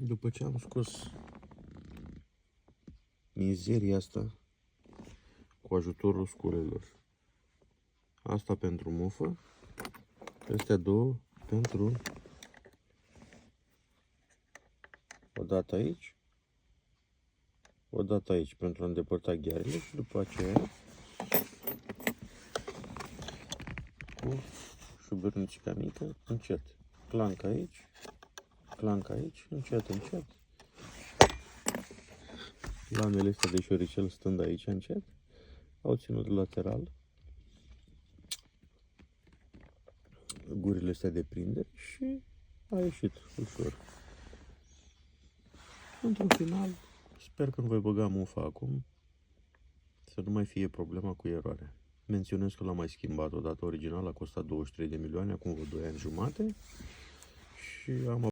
După ce am scos mizeria asta cu ajutorul sculelor, asta pentru mufă, astea două pentru o dată aici, o dată aici pentru a îndepărta ghearele și după aceea cu șubernuțica mică, încet, clanc aici, încet, încet. Lamele astea de șoricel stând aici încet, au ținut lateral gurile astea de prindere și a ieșit ușor. Într-un final, sper că nu voi băga mufa acum, să nu mai fie problema cu eroare. Menționez că l-am mai schimbat odată original, a costat 23 de milioane, acum vreo 2 ani jumate și am